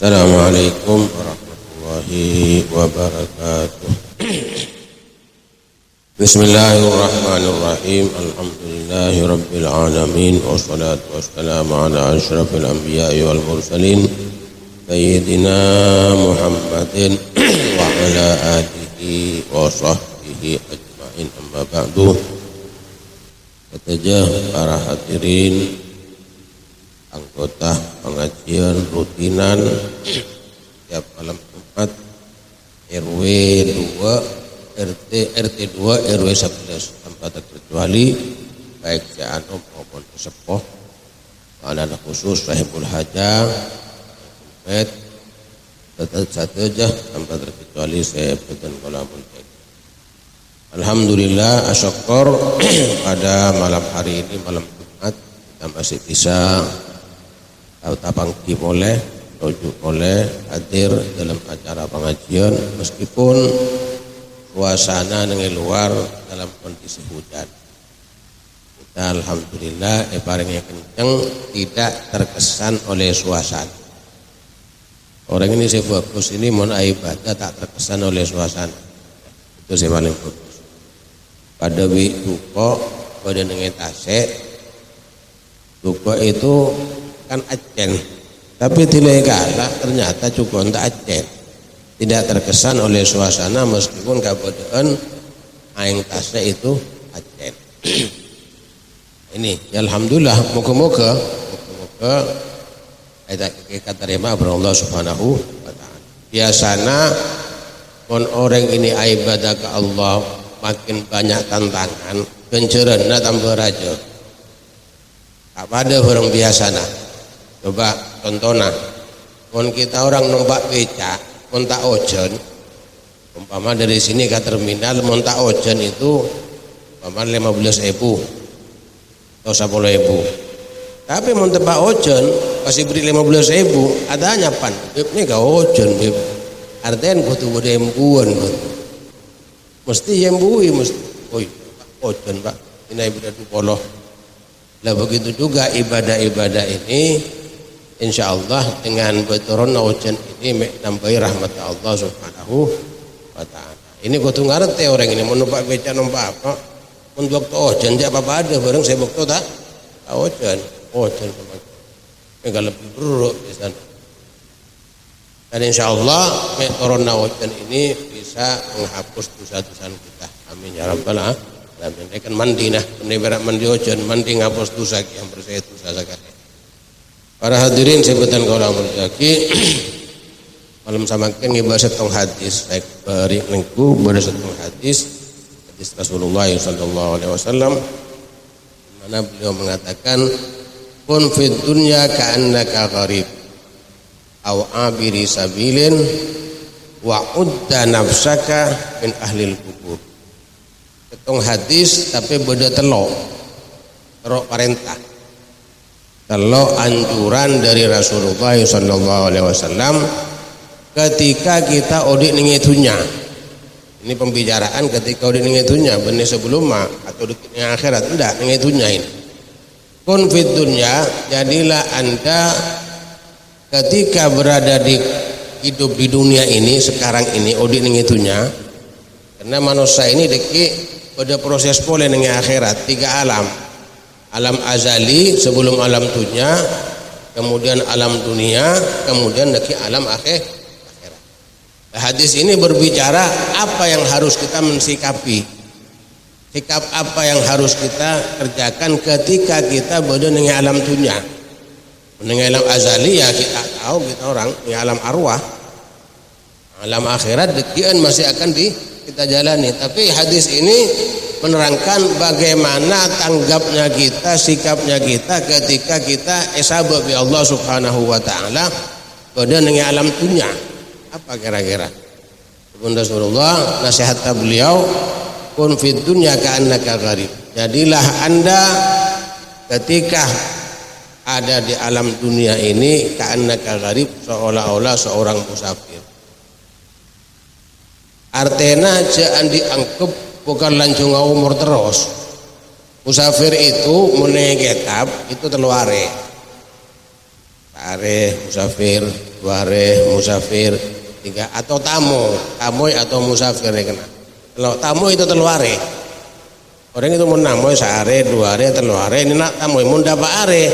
Assalamualaikum warahmatullahi wabarakatuh. Bismillahirrahmanirrahim. Alhamdulillahi rabbil alamin. Wassalatu wassalamu ala asyrafil anbiya'i wal mursalin Sayyidina Muhammadin wa ala alihi wa sahbihi ajma'in, amma ba'du. Ketajah para hadirin, anggota pengajian rutinan tiap malam Jumat RW 2 RT 2 RW 11 tanpa terkecuali, baik Cianum maupun Sepoh, anak khusus Sahibul Haja tetap satu aja tanpa terkecuali saya dan Kolamul. Alhamdulillah asyukur pada malam hari ini, malam Jumat, kita masih bisa tapangki boleh, rujuk boleh hadir dalam acara pengajian meskipun suasana dengan luar dalam kondisi hujan. Kita alhamdulillah paling kenceng tidak terkesan oleh suasana. Orang ini saya fokus ini mohon ibadah tak terkesan oleh suasana. Itu saya paling fokus. Pada duko pada dengan tasek duko itu kan Aceh, tapi tidak kalah ternyata cukup untuk Aceh, tidak terkesan oleh suasana meskipun kebetulan aing tasek itu Aceh. Ini ya alhamdulillah, moga-moga kita terima ber Allah Subhanahu wa taala. Biasanya orang ini ibadah ke Allah makin banyak tantangan, kencerana tambah raja. Apa ada orang biasa nah? Coba contohnya, kon kita orang numpak beca, kon tak ojen, umpama dari sini ke terminal, mon tak ojen itu umpama 15.000 atau 10.000. Tapi mon tempat ojen kasih beri 15.000, adanya pan, ini kau ojen, artian kutu bude embuan, mesti embui mesti, oi ojen pak, ini ibadah tu poloh. Lah begitu juga ibadah-ibadah ini, insya Allah dengan beturon ojen ini menambahi rahmat Allah Subhanahu wa taala. Ini kutu ngerti orang ini mau numpak beca numpak apa, untuk ojen dia apa ada bareng saya bukti tak ojen kemana. Enggak lebih buruk di sana. Dan insya Allah corona ojen ini bisa menghapus dosa-dosa kita. Amin ya rabbal alamin. Kan mandi nah, berak mandi ojen, mandi ngapus dosa yang bersih dosa sekali. Para hadirin sebutan kaulah murjaki, malam samakan ngibah setong hadis, baik beri lengku pada setong hadis Rasulullah sallallahu alaihi wasallam, mana beliau mengatakan, kun fid dunya ka'annaka gharib aw abiri sabilin wa udda nafsaka min ahlil kubur. Ketong hadis tapi beda telok perintah, telok anjuran dari Rasulullah sallallahu alaihi wasallam ketika kita odik ningitunya. Ini pembicaraan ketika odik ningitunya, benih sebelum atau di akhirat enggak ningitunya ini. Kun fid dunya, jadilah Anda ketika berada di hidup di dunia ini sekarang ini odik ningitunya, karena manusia ini deki pada proses boleh dengan akhirat, 3 alam. Alam azali sebelum alam dunia, kemudian alam dunia, kemudian deki alam akhirat. Hadis ini berbicara apa yang harus kita mensikapi, sikap apa yang harus kita kerjakan ketika kita berada dengan alam dunia. Dengan alam azali ya kita tahu, kita orang di alam arwah. Alam akhirat dekian masih akan kita jalani. Tapi hadis ini menerangkan bagaimana tanggapnya kita, sikapnya kita ketika kita isabah bi Allah Subhanahu wa taala pada dengan alam dunia. Apa kira-kira? Bunda Rasulullah nasihat beliau, kun fid dunya ka'annaka gharib. Jadilah Anda ketika ada di alam dunia ini ka'annaka gharib, seolah-olah seorang musafir. Artinya jangan dianggap bukan lancung umur terus. Musafir itu menegetab itu teluare. Are musafir dua hari musafir, tiga atau tamu atau musafir ya kena. Kalau tamu itu telu hari. Orang itu mau namu sehari, dua hari, telu hari. Ini nak tamu, mau dapat hari.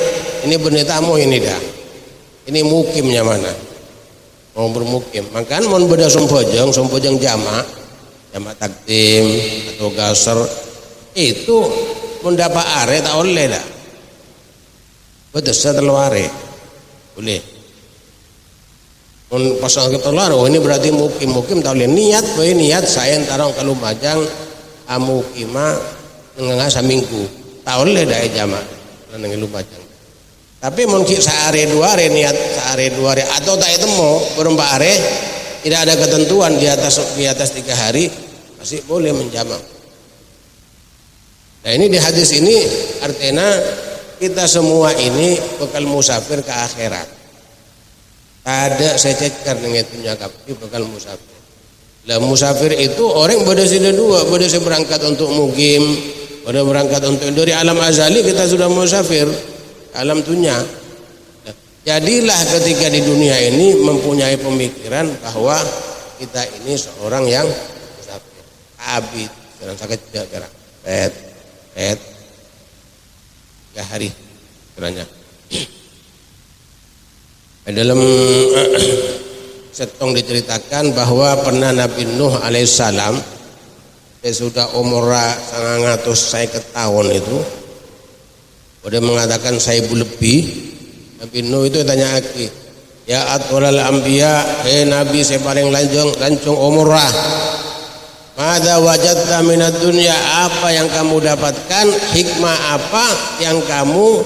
Ini benih tamu ini dah. Ini mukimnya mana? Mau bermukim. Makan mau beda sompojeng jamak takdim atau gasar itu mendapat are tak oleh dah. Betul telu are boleh. Pasal kita lalu ini berarti mukim tak oleh niat saya entarong kalau majang amukima ngengah saminggu tak oleh dah jamak nang lumajang. Tapi mungkin sehari dua hari niat sehari dua hari atau tak temu berempat hari tidak ada ketentuan di atas 3 hari masih boleh menjamak. Nah ini di hadis ini artinya kita semua ini bekal musafir ke akhirat. Ada saya cekar dengan itu nyakap ini bekal musafir. Lah musafir itu orang pada sila dua, pada saya berangkat untuk mukim, pada berangkat untuk dari alam azali kita sudah musafir. Alam dunia. Nah, jadilah ketika di dunia ini mempunyai pemikiran bahwa kita ini seorang yang musafir, abid, jangan sakit jarak, pet, 3 hari kiranya. Dalam setong diceritakan bahwa pernah Nabi Nuh alaihissalam sudah umur 900 tahun itu. Udah mengatakan 1000 lebih. Nabi Nuh itu tanya aki, ya atwalal anbiya, nabi saya paling lancung umurah. Mada wajadta minad dunya, apa yang kamu dapatkan, hikmah apa yang kamu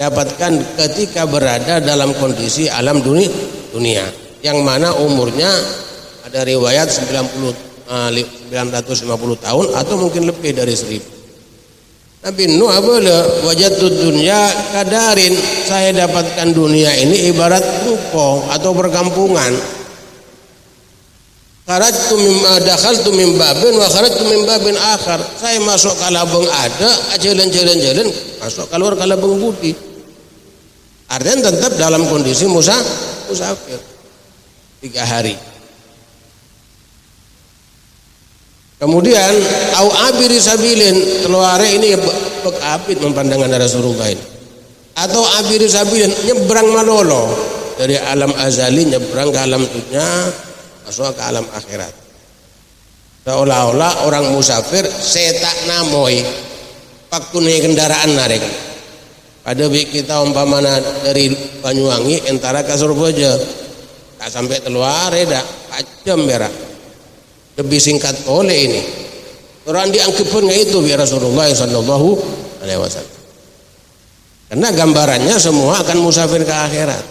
dapatkan ketika berada dalam kondisi alam dunia yang mana umurnya ada riwayat 950 tahun atau mungkin lebih dari 1000. Nabi Nuh apa wajadtud dunya kadarin, saya dapatkan dunia ini ibarat ruko atau perkampungan. Kharajtu mimma dakhaltu min babin wa kharajtu min babin akhar. Saya masuk ke labeng ada, jalan masuk keluar ke labeng budi. Artinya tetap dalam kondisi musafir 3 hari. Kemudian au abiri sabilin, keluar ini bekapit mempandangan Rasulullah ini. Atau abiri sabilin, nyebrang malolo dari alam azali nyebrang ke alam dunia masuk ke alam akhirat. Seolah-olah orang musafir setak namoi waktu naik kendaraan narik. Pada kita umpamana dari Banyuwangi entara ke Surabaya tak sampai keluar dah 4 jam berak. Lebih singkat oleh ini. Orang dianggapnya itu ya Rasulullah sallallahu alaihi wasallam. Karena gambarannya semua akan musafir ke akhirat.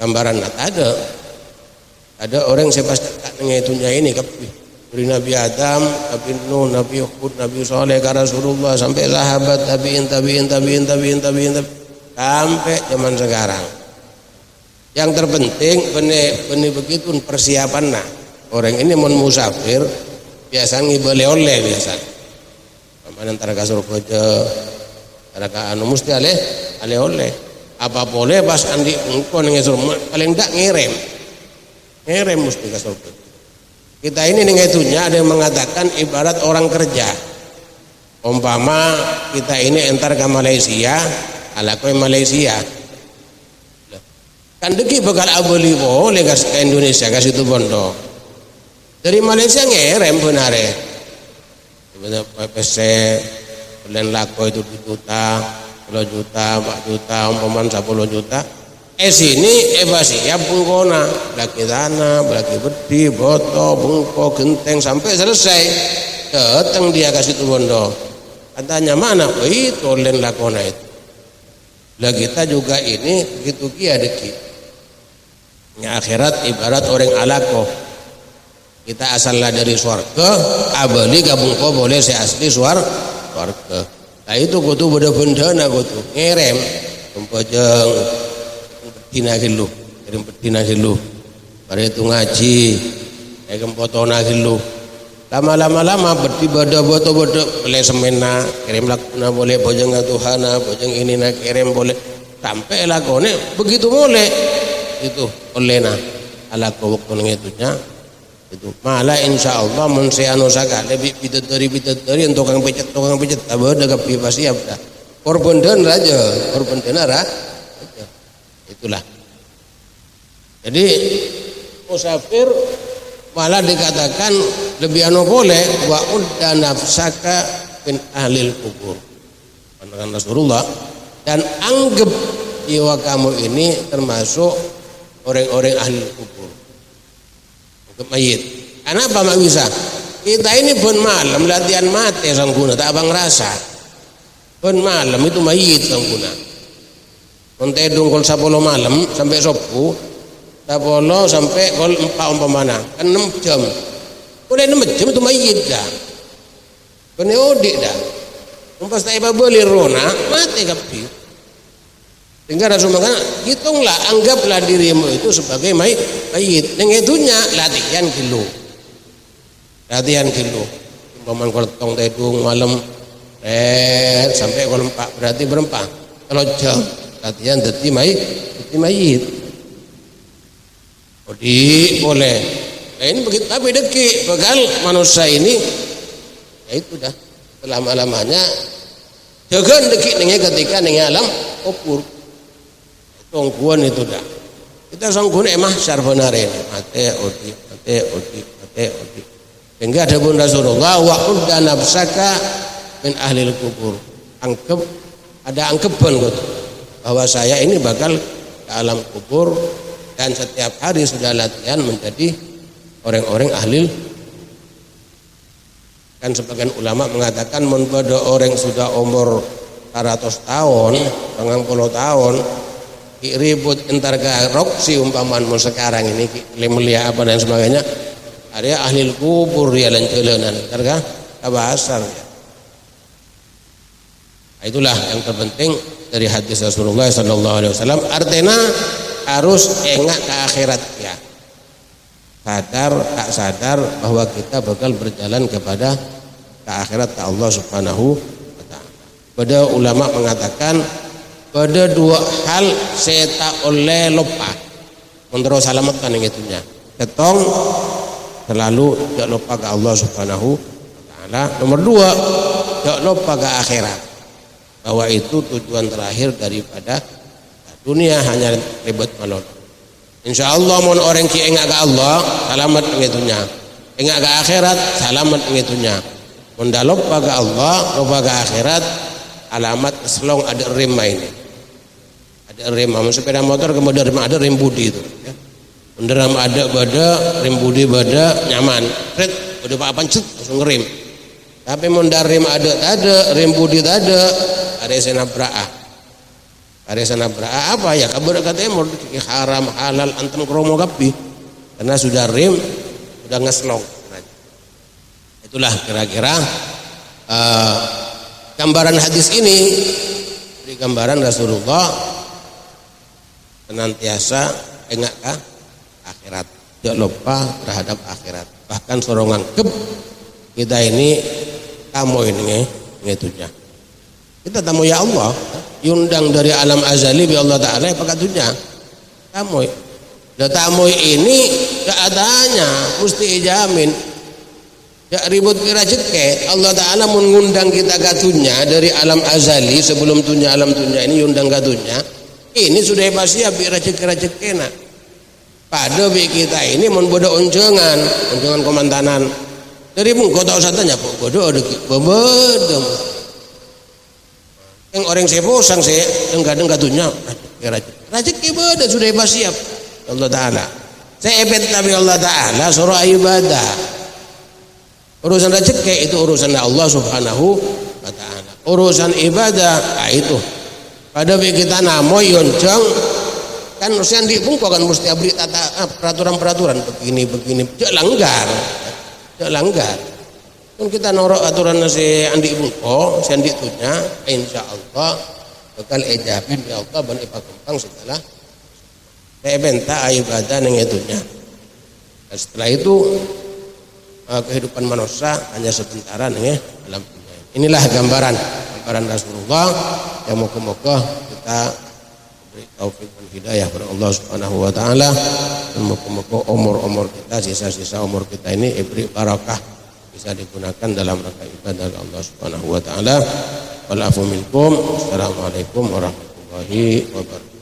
Gambaran ada orang saya pasti tak ngitunya ini dari Nabi Adam, Nabi Nuh, Nabi Hud, Nabi Saleh ke Rasulullah sampai sahabat tabiin sampai zaman sekarang. Yang terpenting benih begitu persiapan orang ini mau musafir biasa ngibeli oleh biasa. Mana antara kasur kerja, antara anu mesti oleh apa boleh pas andi engkau nengesur paling tak ngirim mesti kasur kerja. Kita ini nengetunya ada yang mengatakan ibarat orang kerja. Umpama kita ini entar ke Malaysia, ala ke Malaysia. Kan deki bakal abeli boleh ke Indonesia ke situ Bondo. Dari Malaysia ngerem benare. Sebenarnya PPC bulan lako itu 2 juta, 10 juta, 4 juta, umpaman 10 juta. Sini siap bungkona, belaki tanah, belaki bedi, boto, bungko, genteng sampai selesai. Datang dia ke situ Bondo. Katanya mana? Itu len lakona itu. Lah kita juga ini begitu kia deki. Nya akhirat ibarat orang alako. Kita asalnya dari swarga, abadi kabungko boleh saya asli swarga. Nah itu kutu beda bendana kutu ngerem, tumpajang betina hilu, pada itu ngaji, kempotona hilu. Lama beti bada boto boleh semena, kirim lakuna boleh, bojeng Tuhana, bojeng ini nak kirim boleh, sampai lakone begitu boleh. itu olehna ala waktu ngitunya itu malah insyaallah mun seano sagale bidadari tukang pijat abada kapi pasti abda korban raja itulah. Jadi musafir malah dikatakan lebih boleh wa udda nafsaka min ahlil kubur. Katakan Rasulullah, dan anggap jiwa kamu ini termasuk orang-orang ahli kubur. Anggap mayit. Kenapa mak bisa? Kita ini pun malam latihan mati sangguna tak abang rasa. Pun malam itu mayit sangguna. Konte dungkol 10 malam sampai sopu, 10 sampai kol 4 umpamana, kan 6 jam. Udah 6 jam itu mayit dah. Kene odik dah. Umpas tak iba beli rona, mati kapi. Sehingga Rasul mengatakan, hitunglah, anggaplah dirimu itu sebagai mayit. Yang itunya latihan kilo. Umpaman koltong tedung malam, sampai kol 4 berarti berempat. Kalau jam latihan dadi mayit. Odi boleh. Nah, ini begitu tapi deki bekal manusia ini ya itu dah selama-lamanya jaga deki ning ketika ning alam kubur. Tongkuan itu dah. Kita sanggup mahsyar benar ini. Mate odi. Sehingga ada pun Rasulullah wa udda nafsaka min ahlil kubur. Ada angkepan gitu. Bahwa saya ini bakal ke alam kubur dan setiap hari sudah latihan menjadi orang-orang ahli. Kan sebagian ulama mengatakan pada orang sudah umur 100 tahun, 90 tahun, ribut entar garok si umpaman sekarang ini mulia apa dan sebagainya. Ada ahli kubur ya lanceulanan entar bahasa. Itulah yang terpenting dari hadis Rasulullah SAW. Artinya harus ingat ke akhirat ya. Tak sadar bahwa kita bakal berjalan kepada ke akhirat ke Allah Subhanahu wa taala. Pada ulama mengatakan pada 2 hal saya tak oleh lupa. Menurut salamat kan yang itunya. Ketong selalu tidak lupa ke Allah Subhanahu wa taala. Nomor 2, tidak lupa ke akhirat. Bahwa itu tujuan terakhir daripada dunia hanya ribet malon. Insyaallah mon orang ki engak ke Allah selamat ngitunya. Engak ke akhirat selamat ngitunya. Mun dah lupa ke Allah, lupa ke akhirat, alamat selong ada rem ini. Ada rem, sepeda motor kemudian ada rem budi itu ya. Menderam ada bada rem budi bada nyaman. Red udah apa-apa langsung ngerem. Tapi mun rem ada rem budi ada sana beraah apa ya kabar katanya mau haram halal antam kromo kapi karena sudah rem sudah ngeslong. Itulah kira-kira gambaran hadis ini dari gambaran Rasulullah senantiasa ingat akhirat, tidak lupa terhadap akhirat. Bahkan sorongan kita ini tamu ini ngitunya. Kita tamu ya Allah, yundang dari alam azali bi Allah Ta'ala pakai dunia. Tamu. Dan tamu ini gak adanya, mesti ijamin. Gak ribut kira jeke. Allah Ta'ala mengundang kita ke dunia dari alam azali sebelum dunia alam dunia ini yundang ke dunia. Ini sudah pasti abi rajek-rajek nak. Pada bi kita ini membodoh unjangan komandanan. Dari mungko tak usah tanya bodoh ada bodoh. Yang orang saya posang saya kadang katunya rajek ibadah sudah siap Allah Ta'ala. Saya ebet tapi Allah Ta'ala suruh ibadah. Urusan rezeki itu urusan Allah Subhanahu wa Ta'ala. Urusan ibadah itu pada kita namo yoncong kan urusan dipungko kan mesti abri tata peraturan-peraturan begini jangan langgar. Kan kita norok aturan si andi bungko, si andi tunya, insya Allah bakal ejabin ya Allah ban ipa kempang setelah benta ibadah yang itunya. Dan setelah itu kehidupan manusia hanya sebentar nih alam dunia. Inilah gambaran Rasulullah yang moga-moga kita beri taufik dan hidayah kepada Allah Subhanahu wa taala. Semoga umur kita, sisa-sisa umur kita ini beri barakah, bisa digunakan dalam rangka ibadah Allah Subhanahu wa taala. Wal afu minkum. Assalamualaikum warahmatullahi wabarakatuh.